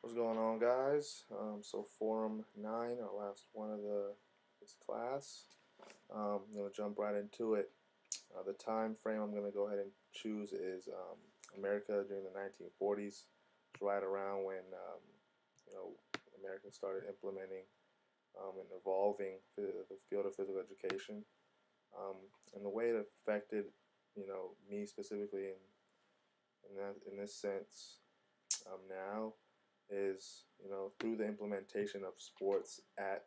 What's going on, guys? So Forum 9, our last one of this class. I'm going to jump right into it. The time frame I'm going to go ahead and choose is America during the 1940s. It's right around when you know America started implementing and evolving the field of physical education, um, and the way it affected me specifically in this sense now is through the implementation of sports at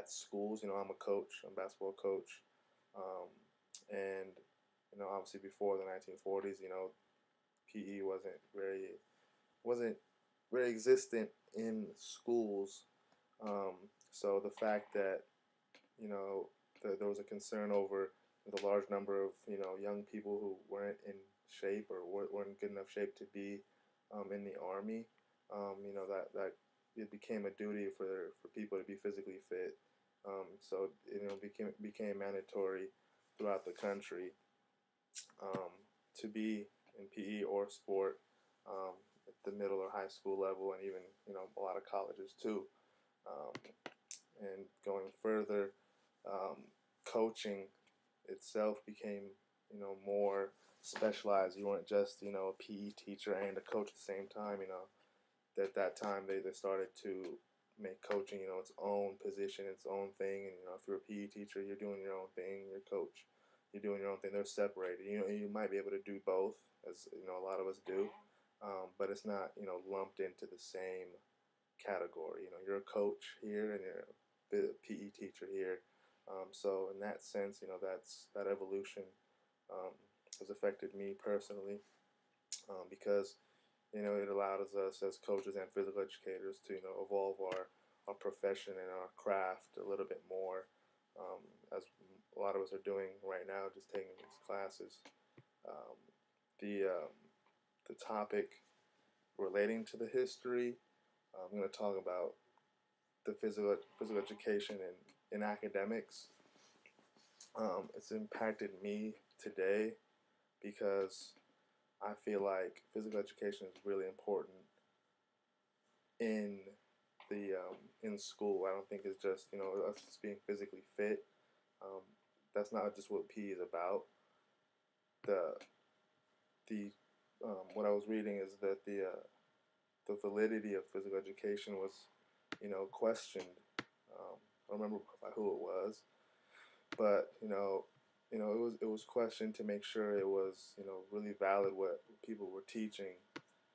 schools. I'm a coach, I'm a basketball coach, um, and obviously before the 1940s, PE wasn't very existent in schools. So the fact that there was a concern over the large number of young people who weren't in shape or weren't in good enough shape to be in the army. That it became a duty for people to be physically fit. So became mandatory throughout the country um, to be in PE or sport at the middle or high school level, and even a lot of colleges too. Um, and going further, um, coaching itself became more specialized. You weren't just a PE teacher and a coach at the same time. At that time they started to make coaching its own position, its own thing. And if you're a PE teacher, you're doing your own thing. You're a coach, you're doing your own thing. They're separated. You might be able to do both, as a lot of us do, but it's not lumped into the same category. You're a coach here and you're a PE teacher here. So in that sense, that evolution um, has affected me personally, because it allows us as coaches and physical educators to evolve our profession and our craft a little bit more, as a lot of us are doing right now, just taking these classes. Um, the topic relating to the history, I'm going to talk about the physical education in academics. It's impacted me today because I feel like physical education is really important in in school. I don't think it's just us just being physically fit. Um, that's not just what PE is about. The the What I was reading is that the validity of physical education was questioned. I don't remember by who it was, but it was questioned to make sure it was really valid what people were teaching,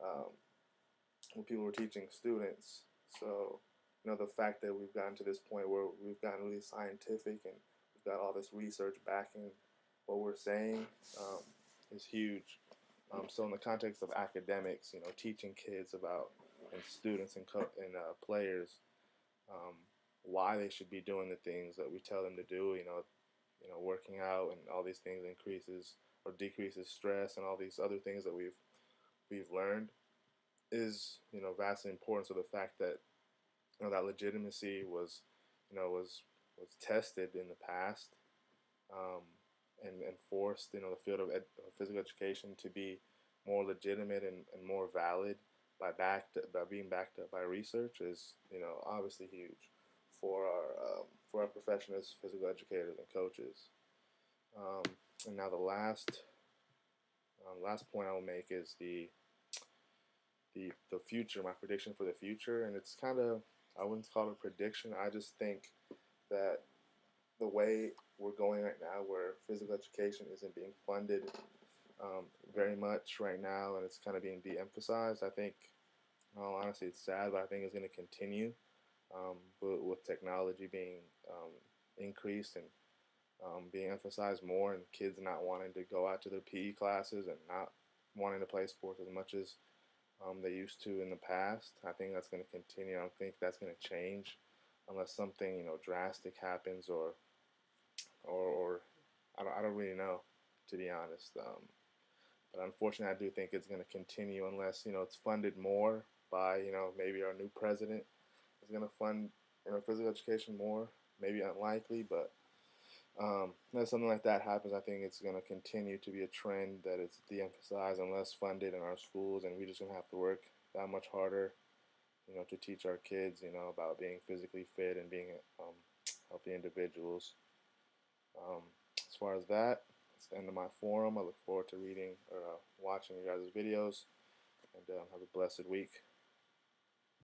um, when people were teaching students. So the fact that we've gotten to this point where we've gotten really scientific and we've got all this research backing what we're saying, is huge. So in the context of academics, teaching kids about and students and players, um, why they should be doing the things that we tell them to do. Working out and all these things increases or decreases stress and all these other things that we've learned is vastly important. So the fact that that legitimacy was tested in the past, um, and forced the field of physical education to be more legitimate and more valid by being backed up by research is obviously huge for our profession as physical educators and coaches. Um, and now the last point I will make is the future, my prediction for the future, and it's kind of, I wouldn't call it a prediction. I just think that the way we're going right now, where physical education isn't being funded very much right now, and it's kind of being de-emphasized. I think, well, honestly, it's sad, but I think it's going to continue, but with technology being increased and being emphasized more, and kids not wanting to go out to their PE classes and not wanting to play sports as much as they used to in the past. I think that's going to continue. I don't think that's going to change unless something drastic happens, or I don't really know, to be honest. But unfortunately, I do think it's going to continue unless it's funded more by maybe our new president is going to fund physical education more. Maybe unlikely, but if something like that happens, I think it's going to continue to be a trend that it's de-emphasized and less funded in our schools, and we're just going to have to work that much harder to teach our kids, about being physically fit and being healthy individuals. As far as that, it's the end of my forum. I look forward to reading or watching you guys' videos, and have a blessed week.